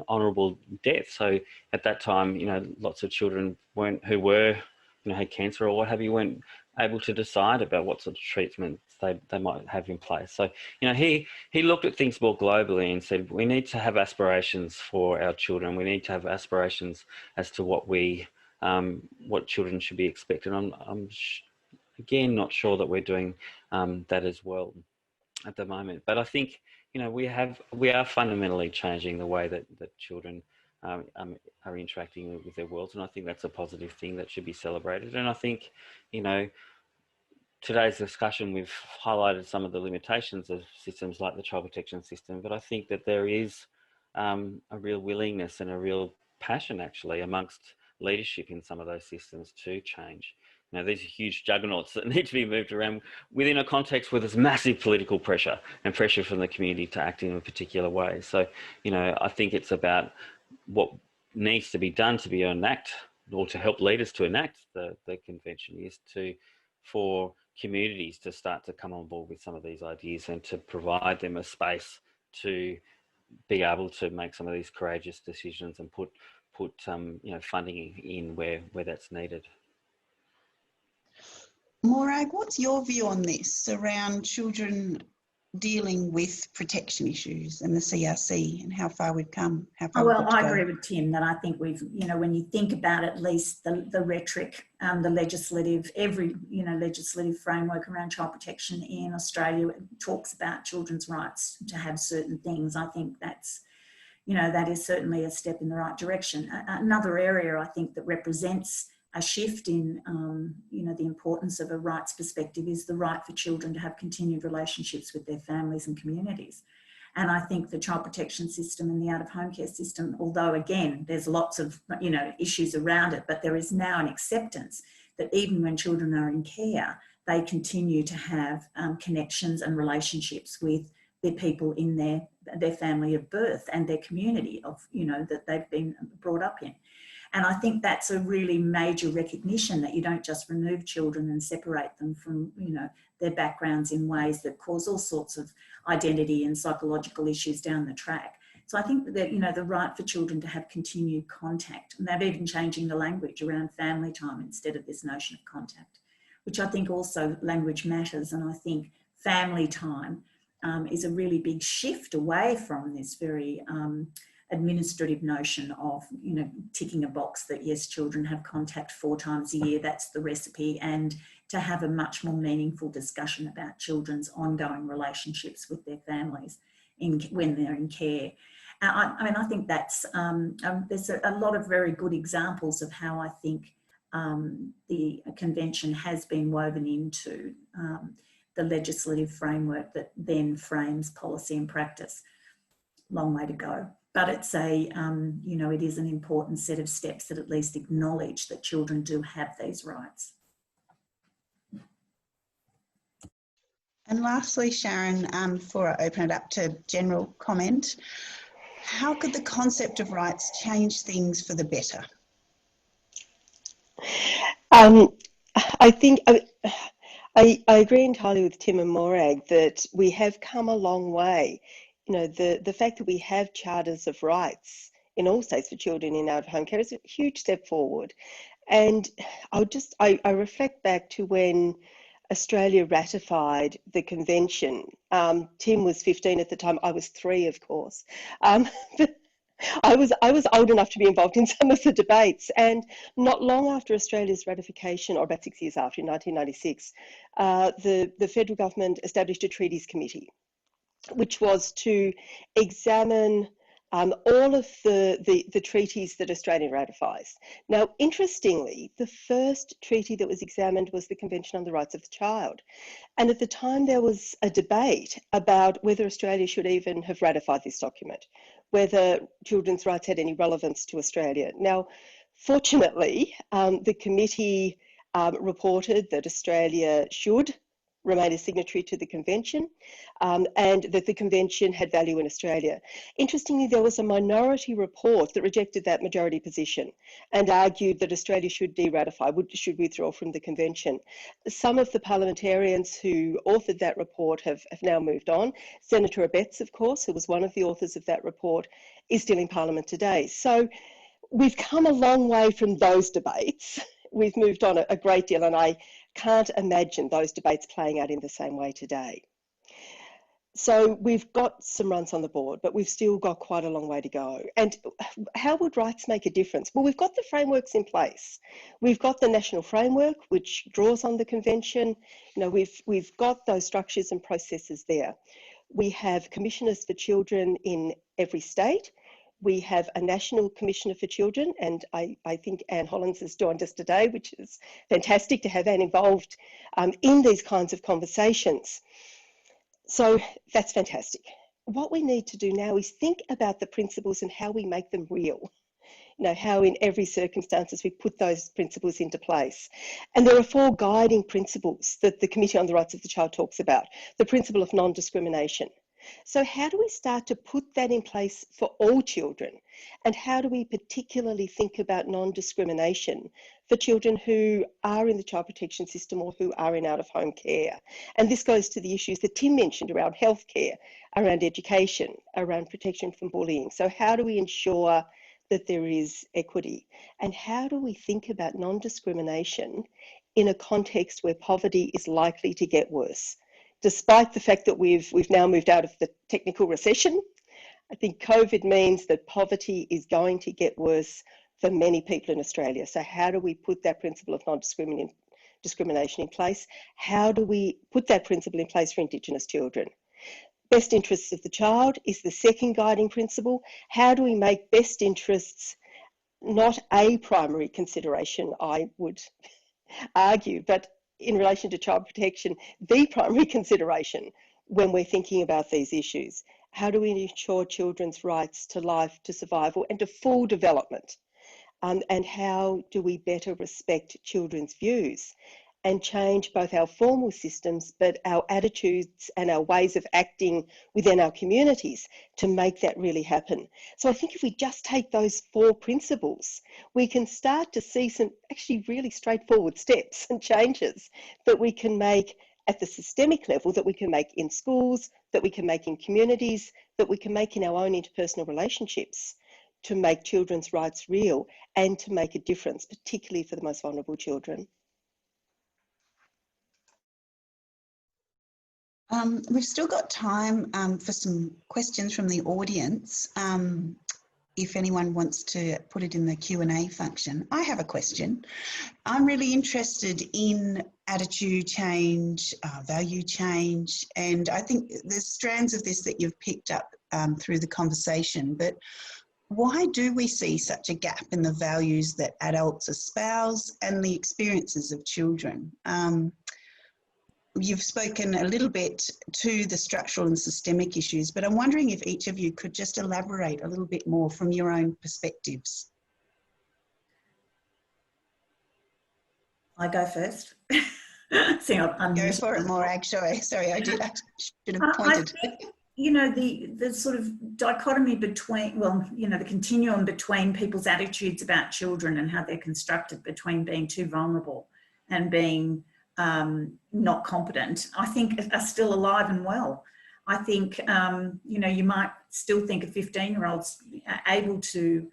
honourable death. So at that time, you know, lots of children who were, you know, had cancer or what have you, weren't able to decide about what sort of treatments they might have in place. So, you know, he looked at things more globally and said, we need to have aspirations for our children. We need to have aspirations as to what children should be expected. I'm again not sure that we're doing that as well at the moment. But I think, you know, we are fundamentally changing the way that children are interacting with their worlds, and I think that's a positive thing that should be celebrated. And I think, you know, today's discussion, we've highlighted some of the limitations of systems like the child protection system, but I think that there is a real willingness and a real passion actually amongst leadership in some of those systems to change. Now, these are huge juggernauts that need to be moved around within a context where there's massive political pressure and pressure from the community to act in a particular way. So, you know, I think it's about what needs to be done to be enact, or to help leaders to enact the convention, is for communities to start to come on board with some of these ideas and to provide them a space to be able to make some of these courageous decisions and put you know, funding in where that's needed. Morag, what's your view on this around children dealing with protection issues and the CRC, and how far we've come? Well, I agree with Tim that I think we've, you know, when you think about at least the rhetoric, the legislative, every, you know, legislative framework around child protection in Australia talks about children's rights to have certain things. I think that's, you know, that is certainly a step in the right direction. Another area I think that represents a shift in, you know, the importance of a rights perspective is the right for children to have continued relationships with their families and communities. And I think the child protection system and the out-of-home care system, although again, there's lots of, you know, issues around it, but there is now an acceptance that even when children are in care, they continue to have connections and relationships with the people in their family of birth and their community of, you know, that they've been brought up in. And I think that's a really major recognition that you don't just remove children and separate them from, you know, their backgrounds in ways that cause all sorts of identity and psychological issues down the track. So I think that, you know, the right for children to have continued contact, and they're even changing the language around family time instead of this notion of contact, which I think also language matters. And I think family time is a really big shift away from this very administrative notion of, you know, ticking a box that yes, children have contact 4 times a year, that's the recipe, and to have a much more meaningful discussion about children's ongoing relationships with their families when they're in care. I mean, I think that's, there's a lot of very good examples of how I think the convention has been woven into the legislative framework that then frames policy and practice. Long way to go. But it's a, you know, it is an important set of steps that at least acknowledge that children do have these rights. And lastly, Sharon, before I open it up to general comment, how could the concept of rights change things for the better? I think I agree entirely with Tim and Morag that we have come a long way. You know, the fact that we have charters of rights in all states for children in out-of-home care is a huge step forward. And I reflect back to when Australia ratified the convention. Tim was 15 at the time. I was 3, of course. But I was old enough to be involved in some of the debates, and not long after Australia's ratification, or about 6 years after, in 1996, the federal government established a treaties committee. which was to examine all of the treaties that Australia ratifies. Now, interestingly, the first treaty that was examined was the Convention on the Rights of the Child. And at the time, there was a debate about whether Australia should even have ratified this document, whether children's rights had any relevance to Australia. Now, fortunately, the committee reported that Australia should remain a signatory to the convention, and that the convention had value in Australia. Interestingly, there was a minority report that rejected that majority position and argued that Australia should de-ratify, should withdraw from the convention. Some of the parliamentarians who authored that report have now moved on. Senator Abetz, of course, who was one of the authors of that report, is still in Parliament today. So we've come a long way from those debates. We've moved on a great deal, and I can't imagine those debates playing out in the same way today. So we've got some runs on the board, but we've still got quite a long way to go. And how would rights make a difference? Well, we've got the frameworks in place. We've got the national framework, which draws on the convention. You know, we've got those structures and processes there. We have commissioners for children in every state. We have a National Commissioner for Children, and I think Anne Hollins has joined us today, which is fantastic to have Anne involved in these kinds of conversations. So that's fantastic. What we need to do now is think about the principles and how we make them real. You know, how in every circumstances we put those principles into place. And there are 4 guiding principles that the Committee on the Rights of the Child talks about. The principle of non-discrimination. So how do we start to put that in place for all children? And how do we particularly think about non-discrimination for children who are in the child protection system or who are in out-of-home care? And this goes to the issues that Tim mentioned around healthcare, around education, around protection from bullying. So how do we ensure that there is equity? And how do we think about non-discrimination in a context where poverty is likely to get worse? Despite the fact that we've now moved out of the technical recession, I think COVID means that poverty is going to get worse for many people in Australia. So how do we put that principle of non-discrimination in place? How do we put that principle in place for Indigenous children? Best interests of the child is the second guiding principle. How do we make best interests not a primary consideration, I would argue, but in relation to child protection, the primary consideration when we're thinking about these issues? How do we ensure children's rights to life, to survival, and to full development? And how do we better respect children's views and change both our formal systems, but our attitudes and our ways of acting within our communities to make that really happen? So I think if we just take those 4 principles, we can start to see some actually really straightforward steps and changes that we can make at the systemic level, that we can make in schools, that we can make in communities, that we can make in our own interpersonal relationships, to make children's rights real and to make a difference, particularly for the most vulnerable children. We've still got time for some questions from the audience. If anyone wants to put it in the Q&A function. I have a question. I'm really interested in attitude change, value change, and I think there's strands of this that you've picked up through the conversation, but why do we see such a gap in the values that adults espouse and the experiences of children? You've spoken a little bit to the structural and systemic issues, but I'm wondering if each of you could just elaborate a little bit more from your own perspectives. I go first. See, Go for it, Morag. Sorry, I should have pointed. I think, you know, the sort of dichotomy between, well, you know, the continuum between people's attitudes about children and how they're constructed, between being too vulnerable and being not competent, I think are still alive and well. I think, you know, you might still think of 15-year-olds able to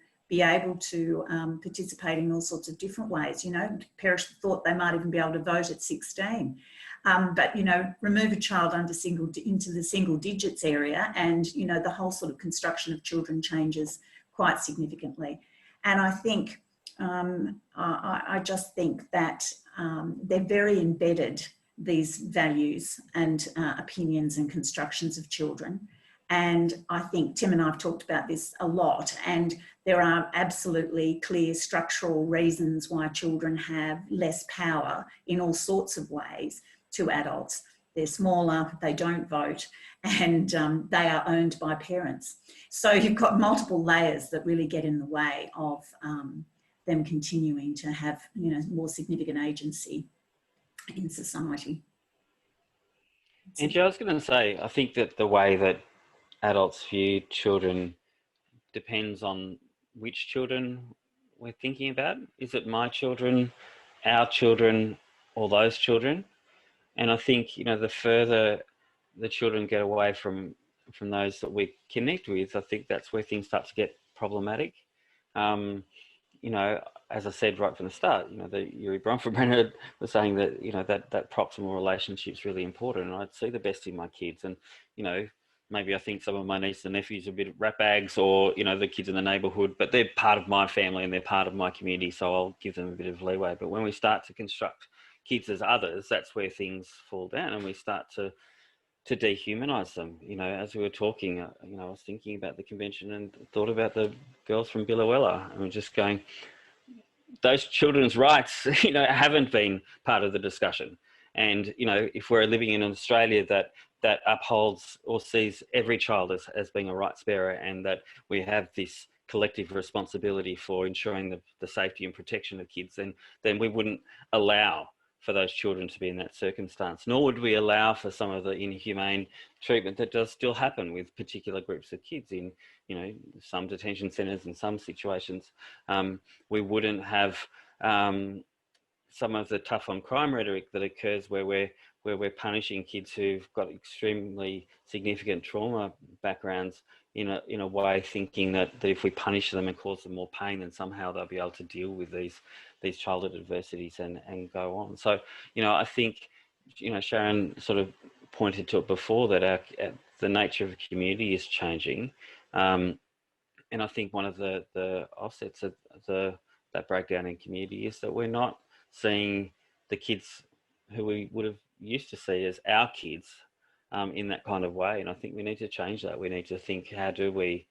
participate in all sorts of different ways. You know, Perish thought they might even be able to vote at 16. But, you know, remove a child into the single digits area and, you know, the whole sort of construction of children changes quite significantly. And I think, I just think that they're very embedded these values and opinions and constructions of children. And I think Tim and I have talked about this a lot, and there are absolutely clear structural reasons why children have less power in all sorts of ways to adults. They're smaller, they don't vote, and they are owned by parents. So you've got multiple layers that really get in the way of them continuing to have, you know, more significant agency in society. Angie, I was going to say, I think that the way that adults view children depends on which children we're thinking about. Is it my children, our children, or those children? And I think, you know, the further the children get away from those that we connect with, I think that's where things start to get problematic. You know, as I said right from the start, you know, the Yuri Bronfenbrenner was saying that, you know, that proximal relationship is really important, and I'd see the best in my kids. And, you know, maybe I think some of my nieces and nephews are a bit of rat bags, or, you know, the kids in the neighbourhood, but they're part of my family and they're part of my community, so I'll give them a bit of leeway. But when we start to construct kids as others, that's where things fall down, and we start to dehumanize them. You know, as we were talking, you know, I was thinking about the convention and thought about the girls from Billawella, and we're just going, those children's rights, you know, haven't been part of the discussion. And, you know, if we're living in Australia that upholds or sees every child as being a rights bearer, and that we have this collective responsibility for ensuring the safety and protection of kids, then we wouldn't allow for those children to be in that circumstance, nor would we allow for some of the inhumane treatment that does still happen with particular groups of kids in, you know, some detention centres and some situations. We wouldn't have some of the tough on crime rhetoric that occurs where we're punishing kids who've got extremely significant trauma backgrounds in a way, thinking that if we punish them and cause them more pain, then somehow they'll be able to deal with these childhood adversities and go on. So, you know, I think, you know, Sharon sort of pointed to it before, that the nature of the community is changing, and I think one of the offsets of that breakdown in community is that we're not seeing the kids who we would have used to see as our kids in that kind of way. And I think we need to change that. We need to think, how do we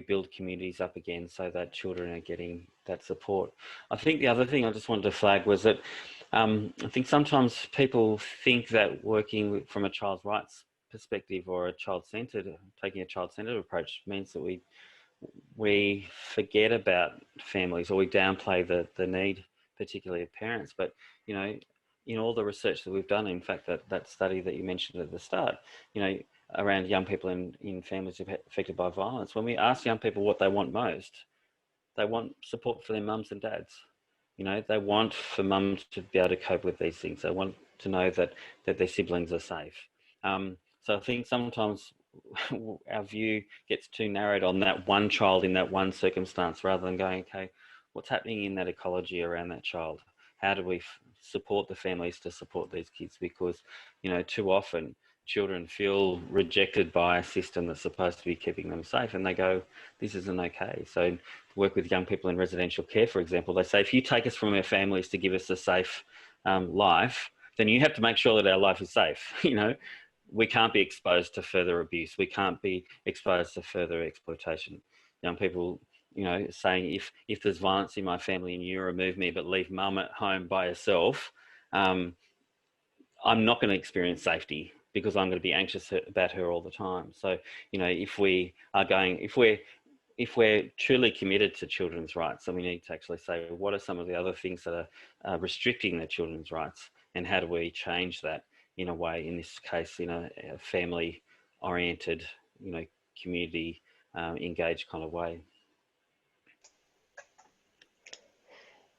build communities up again so that children are getting that support? I think the other thing I just wanted to flag was that I think sometimes people think that working from a child's rights perspective or taking a child-centered approach means that we forget about families, or we downplay the need, particularly of parents. But, you know, in all the research that we've done, in fact, that study that you mentioned at the start, you know, around young people in families affected by violence, when we ask young people what they want most, they want support for their mums and dads. You know, they want for mums to be able to cope with these things. They want to know that their siblings are safe. So I think sometimes our view gets too narrowed on that one child in that one circumstance, rather than going, okay, what's happening in that ecology around that child? How do we support the families to support these kids? Because, you know, too often children feel rejected by a system that's supposed to be keeping them safe, and they go, this isn't okay. So work with young people in residential care, for example, they say, if you take us from our families to give us a safe life, then you have to make sure that our life is safe. You know, we can't be exposed to further abuse. We can't be exposed to further exploitation. Young people, you know, saying, if there's violence in my family and you remove me but leave mum at home by herself, I'm not going to experience safety, because I'm going to be anxious about her all the time. So, you know, if we're truly committed to children's rights, then we need to actually say, what are some of the other things that are restricting the children's rights, and how do we change that in a way, in this case, in a family-oriented, you know, community engaged kind of way.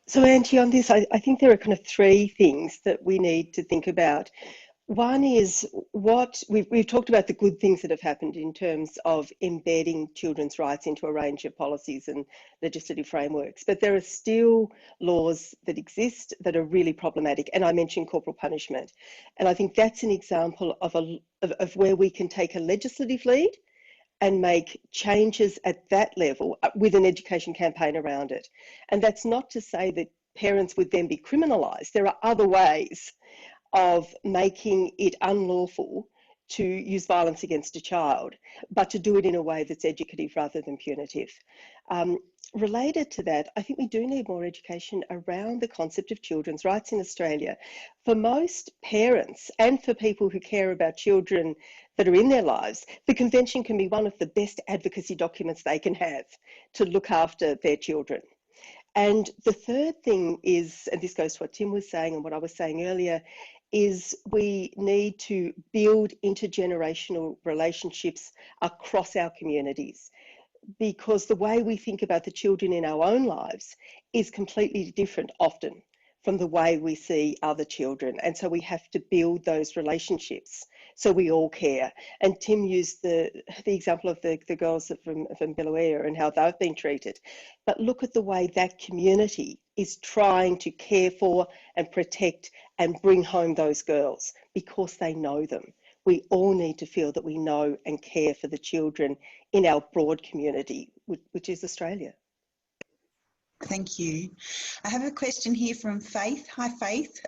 So Angie, on this, I think there are kind of three things that we need to think about. One is what we've talked about, the good things that have happened in terms of embedding children's rights into a range of policies and legislative frameworks, but there are still laws that exist that are really problematic. And I mentioned corporal punishment, and I think that's an example of where we can take a legislative lead and make changes at that level with an education campaign around it. And that's not to say that parents would then be criminalised. There are other ways of making it unlawful to use violence against a child, but to do it in a way that's educative rather than punitive. Related to that, I think we do need more education around the concept of children's rights in Australia. For most parents and for people who care about children that are in their lives, the Convention can be one of the best advocacy documents they can have to look after their children. And the third thing is, and this goes to what Tim was saying and what I was saying earlier, is we need to build intergenerational relationships across our communities, because the way we think about the children in our own lives is completely different often from the way we see other children. And so we have to build those relationships so we all care. And Tim used the example of the girls from Belair and how they've been treated. But look at the way that community is trying to care for and protect and bring home those girls because they know them. We all need to feel that we know and care for the children in our broad community, which is Australia. Thank you. I have a question here from Faith. Hi, Faith.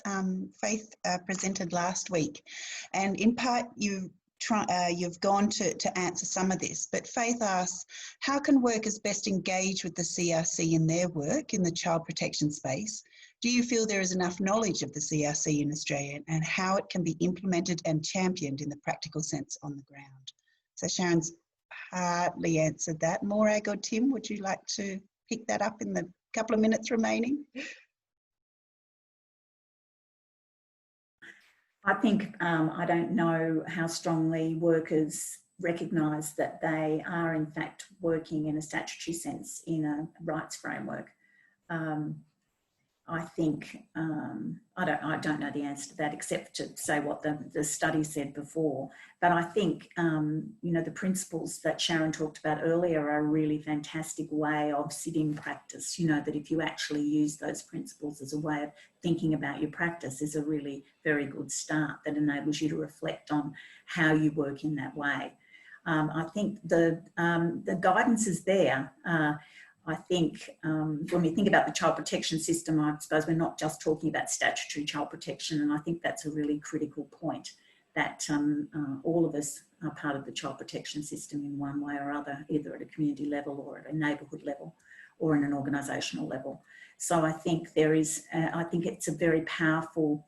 Faith presented last week, and in part you've gone to answer some of this, but Faith asks, how can workers best engage with the CRC in their work in the child protection space? Do you feel there is enough knowledge of the CRC in Australia and how it can be implemented and championed in the practical sense on the ground? So Sharon's partly answered that. Morag or Tim, would you like to pick that up in the couple of minutes remaining? I think I don't know how strongly workers recognise that they are in fact working in a statutory sense in a rights framework. I think I don't know the answer to that except to say what the study said before. But I think you know, the principles that Sharon talked about earlier are a really fantastic way of sit-in practice. You know, that if you actually use those principles as a way of thinking about your practice is a really very good start that enables you to reflect on how you work in that way. I think the guidance is there. I think when we think about the child protection system, I suppose we're not just talking about statutory child protection, and I think that's a really critical point, that all of us are part of the child protection system in one way or other, either at a community level or at a neighbourhood level or in an organisational level. So I think there is, I think it's a very powerful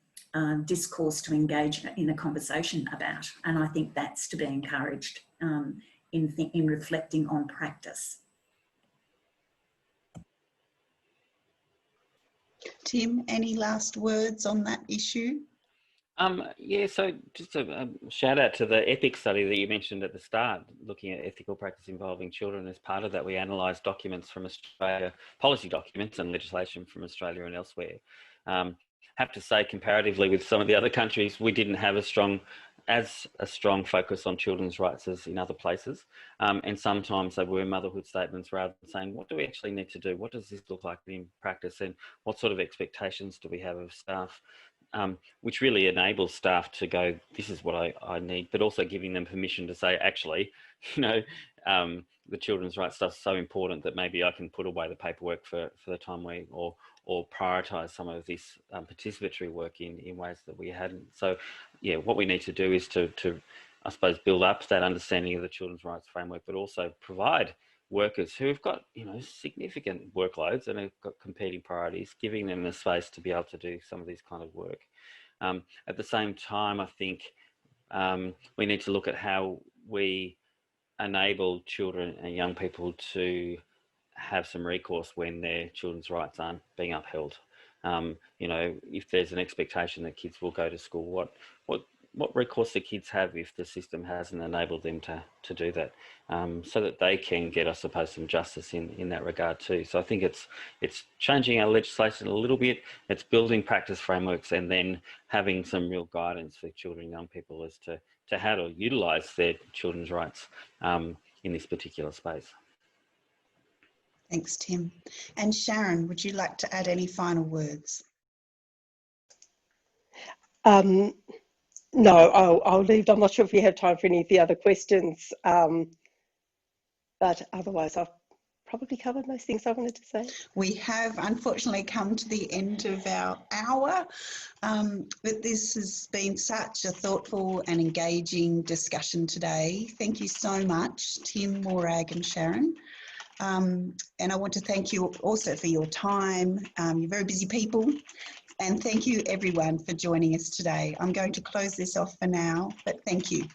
discourse to engage in a conversation about, and I think that's to be encouraged in reflecting on practice. Tim, any last words on that issue? Yeah, so just a shout out to the EPIC study that you mentioned at the start, looking at ethical practice involving children. As part of that, we analysed documents from Australia, policy documents and legislation from Australia and elsewhere. Have to say, comparatively with some of the other countries, we didn't have a strong focus on children's rights as in other places. And sometimes they were motherhood statements rather than saying, what do we actually need to do? What does this look like in practice? And what sort of expectations do we have of staff? Which really enables staff to go, this is what I need, but also giving them permission to say, actually, you know, the children's rights stuff is so important that maybe I can put away the paperwork for the time or prioritise some of this participatory work in ways that we hadn't. So, yeah, what we need to do is to I suppose, build up that understanding of the children's rights framework, but also provide workers who have got, you know, significant workloads and have got competing priorities, giving them the space to be able to do some of this kind of work. At the same time, I think we need to look at how we enable children and young people to have some recourse when their children's rights aren't being upheld. You know, if there's an expectation that kids will go to school, what recourse do kids have if the system hasn't enabled them to do that, so that they can get, I suppose, some justice in that regard too. So I think it's changing our legislation a little bit, it's building practice frameworks, and then having some real guidance for children and young people as to how to utilise their children's rights in this particular space. Thanks, Tim. And Sharon, would you like to add any final words? No, I'll leave. I'm not sure if we have time for any of the other questions, but otherwise I've probably covered most things I wanted to say. We have unfortunately come to the end of our hour, but this has been such a thoughtful and engaging discussion today. Thank you so much, Tim, Morag and Sharon. And I want to thank you also for your time. You're very busy people. And thank you everyone for joining us today. I'm going to close this off for now, but thank you.